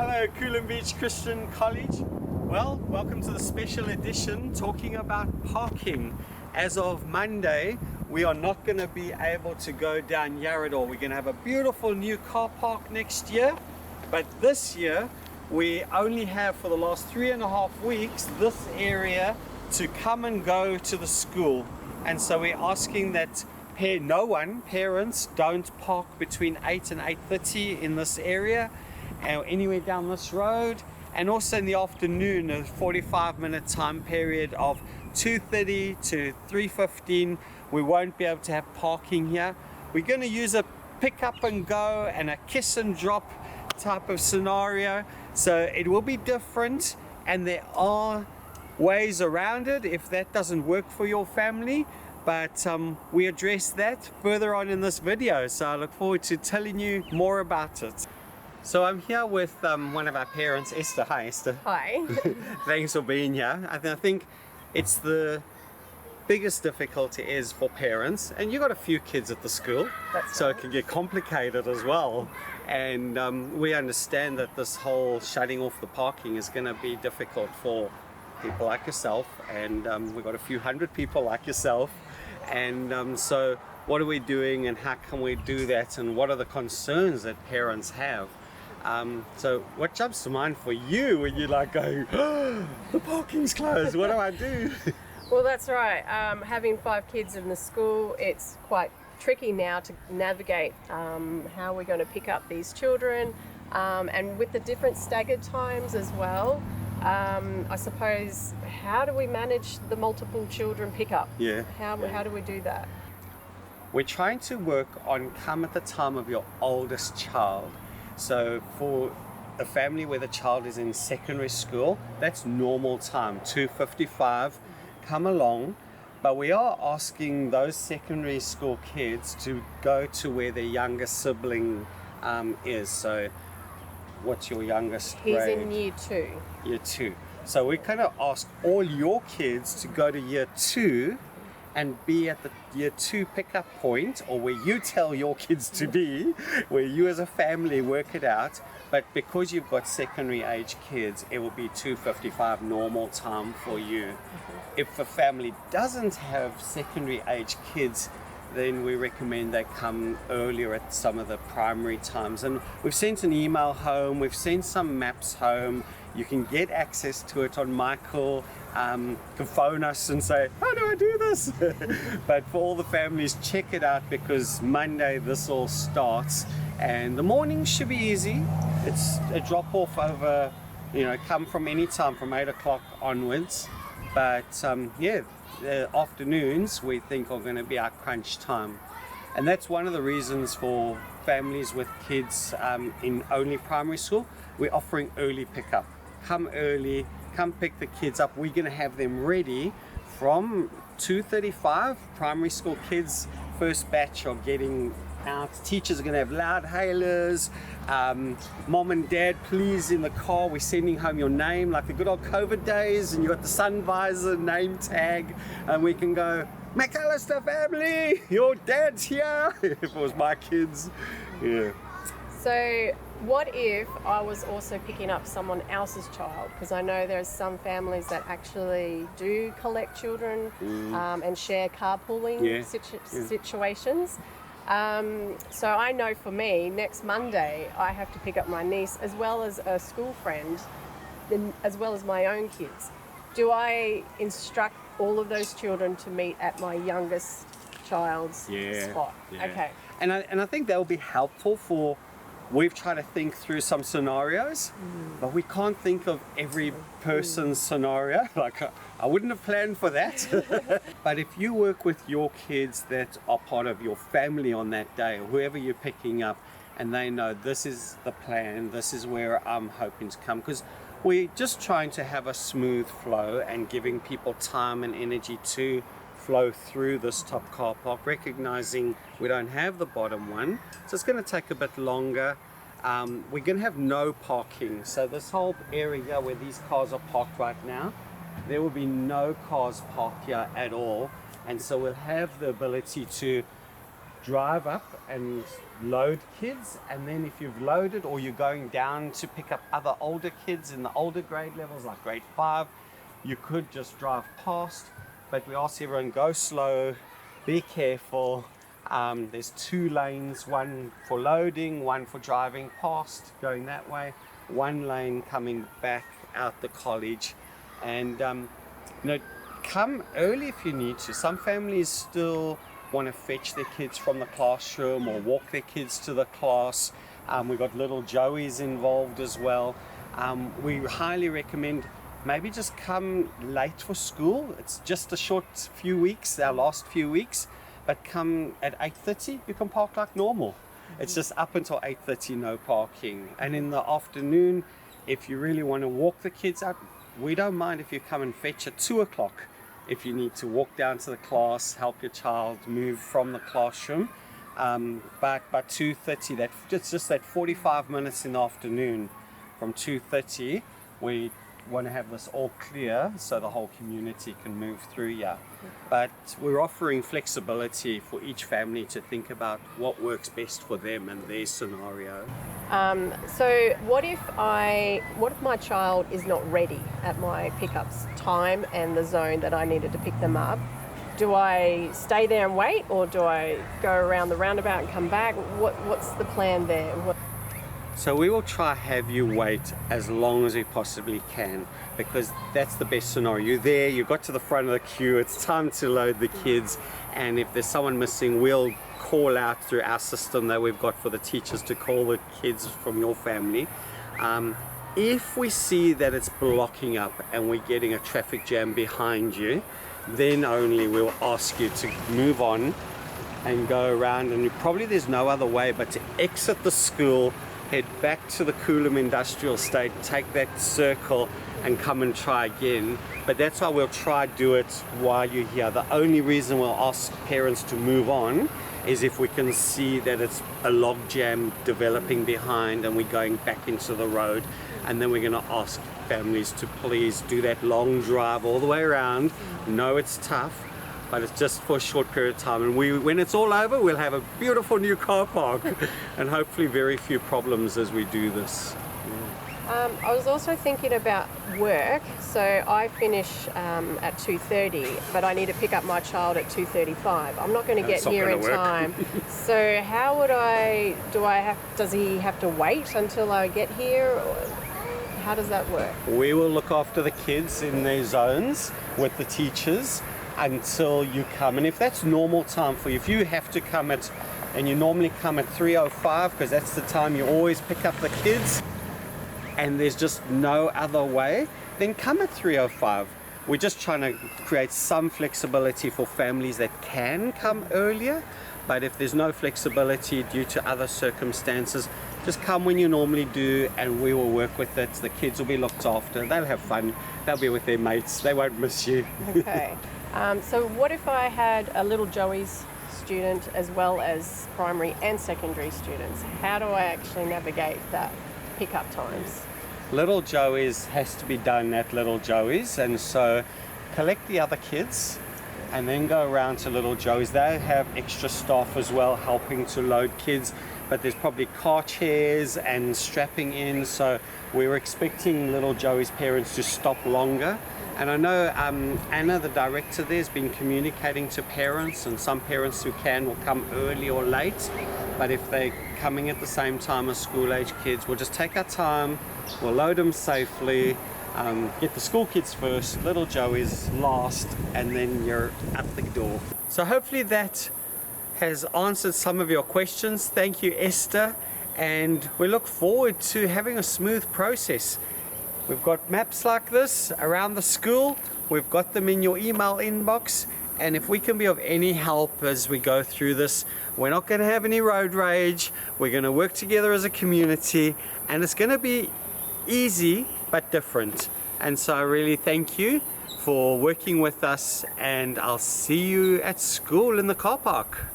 Hello Coolum Beach Christian College. Well, welcome to the special edition talking about parking. As of Monday, we are not going to be able to go down here at all. We're going to have a beautiful new car park next year, but this year we only have for the last 3.5 weeks this area to come and go to the school. And so we're asking that parents don't park between 8 and 8:30 in this area or anywhere down this road, and also in the afternoon a 45-minute time period of 2:30 to 3:15 we won't be able to have parking here. We're going to use a pick up and go and a kiss and drop type of scenario, so it will be different, and there are ways around it if that doesn't work for your family. But we address that further on in this video, so I look forward to telling you more about it. So I'm here with one of our parents, Esther. Hi, Esther. Hi. Thanks for being here. I think it's the biggest difficulty is for parents, and you got a few kids at the school, so it can get complicated as well. And we understand that this whole shutting off the parking is going to be difficult for people like yourself, and we've got a few hundred people like yourself. And so what are we doing, and how can we do that, and what are the concerns that parents have? So what jumps to mind for you when you're like going, oh, the parking's closed, what do I do? Well, that's right. Having 5 kids in the school, it's quite tricky now to navigate how we're going to pick up these children, and with the different staggered times as well. I suppose, how do we manage the multiple children pickup? Yeah. How do we do that? We're trying to work on come at the time of your oldest child. So for a family where the child is in secondary school, that's normal time, 2:55, come along. But we are asking those secondary school kids to go to where their youngest sibling is. So what's your youngest grade? He's in year 2. Year 2. So we kind of ask all your kids to go to year 2 and be at the year 2 pickup point, or where you tell your kids to be, where you as a family work it out. But because you've got secondary age kids, it will be 2:55 normal time for you. If a family doesn't have secondary age kids, then we recommend they come earlier at some of the primary times. And we've sent an email home, we've sent some maps home. You can get access to it on Michael. You can phone us and say, how do I do this? But for all the families, check it out, because Monday this all starts, and the morning should be easy. It's a drop off over, come from any time from 8 o'clock onwards. But the afternoons we think are going to be our crunch time, and that's one of the reasons for families with kids in only primary school. We're offering early pickup. Come early, come pick the kids up. We're going to have them ready from 2:35. Primary school kids, first batch, are getting out. Teachers are going to have loud hailers. Mom and dad, please, in the car, we're sending home your name like the good old COVID days, and you got the sun visor name tag, and we can go, McAllister family, your dad's here. If it was my kids. Yeah. So what if I was also picking up someone else's child? Because I know there's some families that actually do collect children and share carpooling situations. So I know for me, next Monday, I have to pick up my niece as well as a school friend, as well as my own kids. Do I instruct all of those children to meet at my youngest child's spot? Yeah. Okay. And I think that will be helpful for, we've tried to think through some scenarios, but we can't think of every person's scenario. Like, I wouldn't have planned for that. But if you work with your kids that are part of your family on that day, or whoever you're picking up, and they know this is the plan, this is where I'm hoping to come, because we're just trying to have a smooth flow and giving people time and energy to flow through this top car park, recognizing we don't have the bottom one, so it's going to take a bit longer. We're going to have no parking, so this whole area where these cars are parked right now, there will be no cars parked here at all, and so we'll have the ability to drive up and load kids, and then if you've loaded or you're going down to pick up other older kids in the older grade levels like grade 5, you could just drive past. But we ask everyone, go slow, be careful. There's 2 lanes, one for loading, one for driving past, going that way, 1 lane coming back out the college. And come early if you need to. Some families still want to fetch their kids from the classroom or walk their kids to the class. We've got little Joeys involved as well. We highly recommend maybe just come late for school. It's just a short few weeks, our last few weeks, but come at 8:30, you can park like normal. It's just up until 8:30, no parking. And in the afternoon, if you really want to walk the kids up, we don't mind if you come and fetch at 2 o'clock. If you need to walk down to the class, help your child move from the classroom. But by 2:30, it's just that 45 minutes in the afternoon from 2:30, we want to have this all clear so the whole community can move through here. But we're offering flexibility for each family to think about what works best for them and their scenario. So what if my child is not ready at my pickup's time and the zone that I needed to pick them up? Do I stay there and wait, or do I go around the roundabout and come back? What's the plan there? So we will try have you wait as long as we possibly can, because that's the best scenario. You're there, you got to the front of the queue, it's time to load the kids, and if there's someone missing, we'll call out through our system that we've got for the teachers to call the kids from your family. If we see that it's blocking up and we're getting a traffic jam behind you, then only we'll ask you to move on and go around, and there's no other way but to exit the school, head back to the Coolum Industrial Estate, take that circle and come and try again. But that's why we'll try do it while you're here. The only reason we'll ask parents to move on is if we can see that it's a log jam developing behind and we're going back into the road, and then we're going to ask families to please do that long drive all the way around. No, it's tough, but it's just for a short period of time, and when it's all over, we'll have a beautiful new car park and hopefully very few problems as we do this. I was also thinking about work. So I finish at 2:30, but I need to pick up my child at 2:35. I'm not going to get here in time. So how would does he have to wait until I get here? Or how does that work? We will look after the kids in their zones with the teachers until you come. And if that's normal time for you, if you have to come and you normally come at 3:05 because that's the time you always pick up the kids, and there's just no other way, then come at 3:05. We're just trying to create some flexibility for families that can come earlier, but if there's no flexibility due to other circumstances, just come when you normally do and we will work with it. The kids will be looked after, they'll have fun, they'll be with their mates, they won't miss you. Okay. So what if I had a little Joey's student as well as primary and secondary students? How do I actually navigate that pickup times? Little Joey's has to be done at Little Joey's, and so collect the other kids and then go around to Little Joey's. They have extra staff as well helping to load kids, but there's probably car chairs and strapping in, so we're expecting Little Joey's parents to stop longer. And I know Anna, the director there, has been communicating to parents, and some parents who can will come early or late, but if they're coming at the same time as school-age kids, we'll just take our time, we'll load them safely, get the school kids first, Little Joey's last, and then you're at the door. So hopefully that has answered some of your questions. Thank you, Esther, and we look forward to having a smooth process. We've got maps like this around the school, we've got them in your email inbox, and if we can be of any help as we go through this, we're not going to have any road rage, we're going to work together as a community, and it's going to be easy but different. And so I really thank you for working with us, and I'll see you at school in the car park.